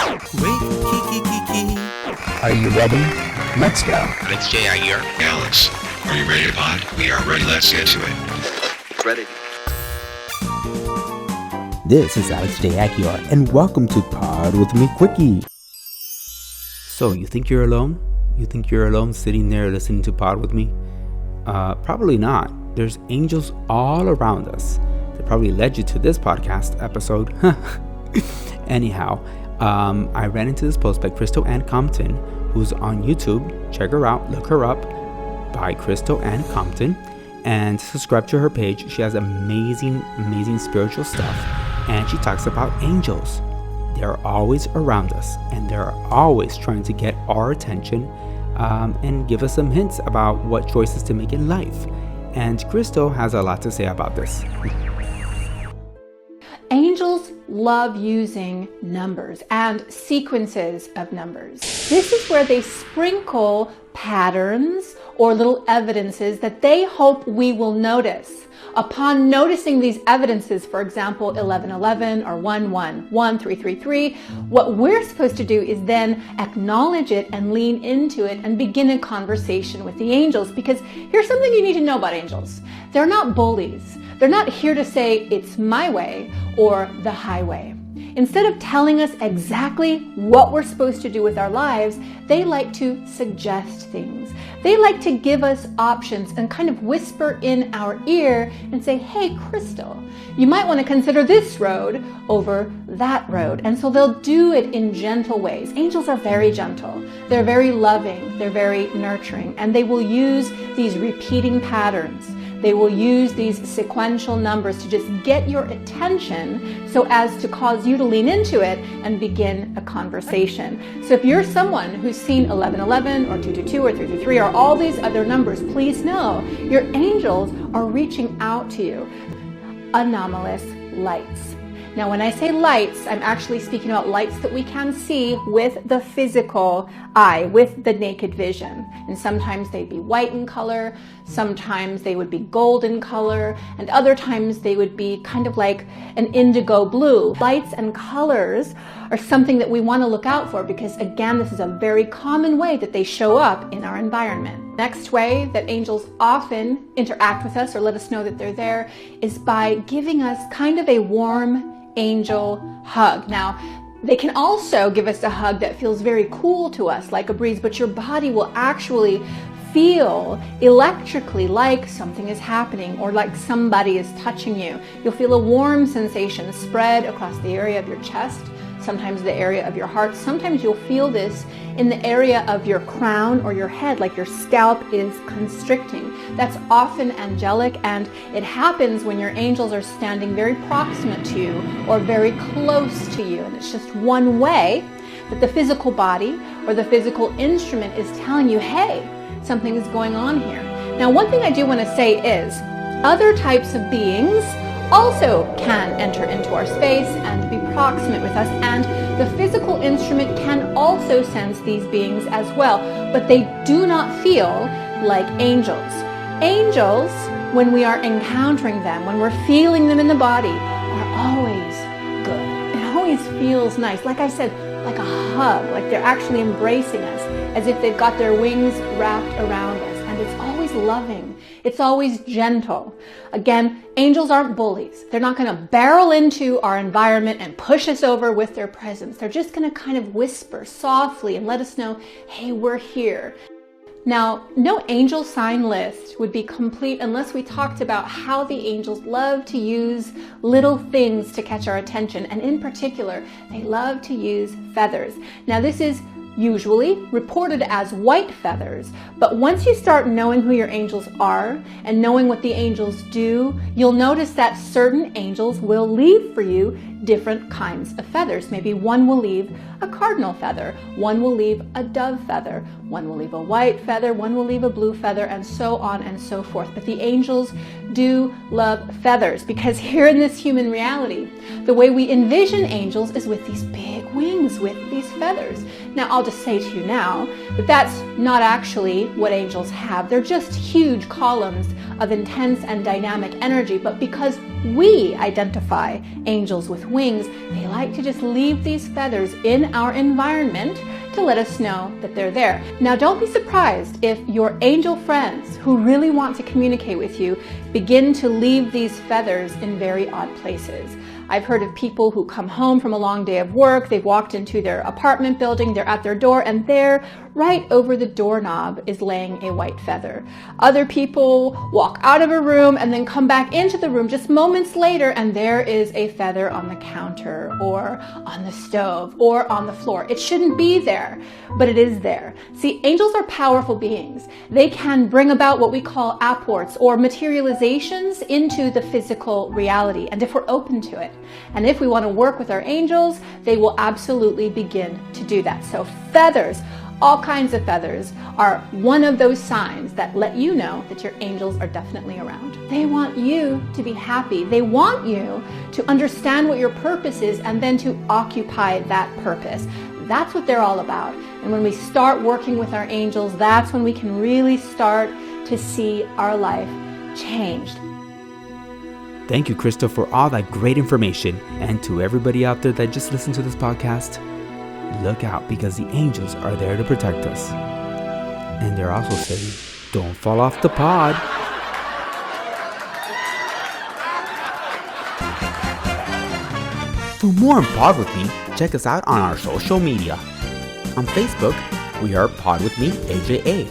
Kiki. Are you ready? Let's go. Alex J. here. Alex, are you ready to pod? We are ready. Let's get to it. Ready. This is Alex J. Aguiar, and welcome to Pod With Me Quickie. So, you think you're alone? You think you're alone sitting there listening to Pod With Me? Probably not. There's angels all around us. They probably led you to this podcast episode. Anyhow, I ran into this post by Crystal Ann Compton, who's on YouTube. Check her out. Look her up by Crystal Ann Compton and subscribe to her page. She has amazing spiritual stuff, and she talks about angels. They're always around us, and they're always trying to get our attention and give us some hints about what choices to make in life. And Crystal has a lot to say about this. Angels love using numbers and sequences of numbers. This is where they sprinkle patterns or little evidences that they hope we will notice. Upon noticing these evidences, for example, 1111 or 111, 333, what we're supposed to do is then acknowledge it and lean into it and begin a conversation with the angels. Because here's something you need to know about angels. They're not bullies. They're not here to say it's my way or the highway. Instead of telling us exactly what we're supposed to do with our lives, they like to suggest things. They like to give us options and kind of whisper in our ear and say, hey, Crystal, you might want to consider this road over that road. And so they'll do it in gentle ways. Angels are very gentle. They're very loving. They're very nurturing. And they will use these repeating patterns. They will use these sequential numbers to just get your attention so as to cause you to lean into it and begin a conversation. So if you're someone who's seen 1111 or 222 or 333 or all these other numbers, please know your angels are reaching out to you. Anomalous lights. Now, when I say lights, I'm actually speaking about lights that we can see with the physical eye, with the naked vision. And sometimes they'd be white in color, sometimes they would be gold in color, and other times they would be kind of like an indigo blue. Lights and colors are something that we want to look out for because, again, this is a very common way that they show up in our environment. Next way that angels often interact with us or let us know that they're there is by giving us kind of a warm angel hug. Now, they can also give us a hug that feels very cool to us, like a breeze, but your body will actually feel electrically like something is happening or like somebody is touching you. You'll feel a warm sensation spread across the area of your chest, sometimes the area of your heart. Sometimes you'll feel this in the area of your crown or your head, like your scalp is constricting. That's often angelic, and it happens when your angels are standing very proximate to you or very close to you. And it's just one way that the physical body or the physical instrument is telling you, hey, something is going on here. Now, one thing I do want to say is other types of beings also can enter into our space and be proximate with us, and the physical instrument can also sense these beings as well, but they do not feel like angels. Angels, when we are encountering them, when we're feeling them in the body, are always good. It always feels nice. Like I said, like a hug, like they're actually embracing us, as if they've got their wings wrapped around us. And it's always loving. It's always gentle. Again, angels aren't bullies. They're not going to barrel into our environment and push us over with their presence. They're just going to kind of whisper softly and let us know, hey, we're here. Now, no angel sign list would be complete unless we talked about how the angels love to use little things to catch our attention. And in particular, they love to use feathers. Now, this is usually reported as white feathers, but once you start knowing who your angels are and knowing what the angels do, you'll notice that certain angels will leave for you different kinds of feathers. Maybe one will leave a cardinal feather, one will leave a dove feather, one will leave a white feather, one will leave a blue feather, and so on and so forth. But the angels do love feathers because here in this human reality, the way we envision angels is with these big wings, with these feathers. Now, I'll just say to you now that that's not actually what angels have. They're just huge columns of intense and dynamic energy, but because we identify angels with wings, they like to just leave these feathers in our environment to let us know that they're there. Now, don't be surprised if your angel friends who really want to communicate with you begin to leave these feathers in very odd places. I've heard of people who come home from a long day of work, they've walked into their apartment building, they're at their door, and there, right over the doorknob, is laying a white feather. Other people walk out of a room and then come back into the room just moments later, and there is a feather on the counter or on the stove or on the floor. It shouldn't be there, but it is there. See, angels are powerful beings. They can bring about what we call apports or materializations into the physical reality, and if we're open to it, and if we want to work with our angels, they will absolutely begin to do that. So feathers, all kinds of feathers, are one of those signs that let you know that your angels are definitely around. They want you to be happy. They want you to understand what your purpose is and then to occupy that purpose. That's what they're all about. And when we start working with our angels, that's when we can really start to see our life changed. Thank you, Crystal, for all that great information. And to everybody out there that just listened to this podcast, look out, because the angels are there to protect us. And they're also saying, don't fall off the pod. For more on Pod With Me, check us out on our social media. On Facebook, we are Pod With Me AJA.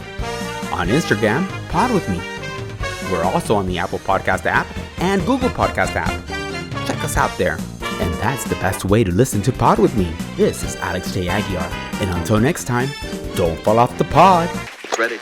On Instagram, Pod With Me. We're also on the Apple Podcast app and Google Podcast app. Check us out there. And that's the best way to listen to Pod With Me. This is Alex J. Aguiar. And until next time, don't fall off the pod. Ready.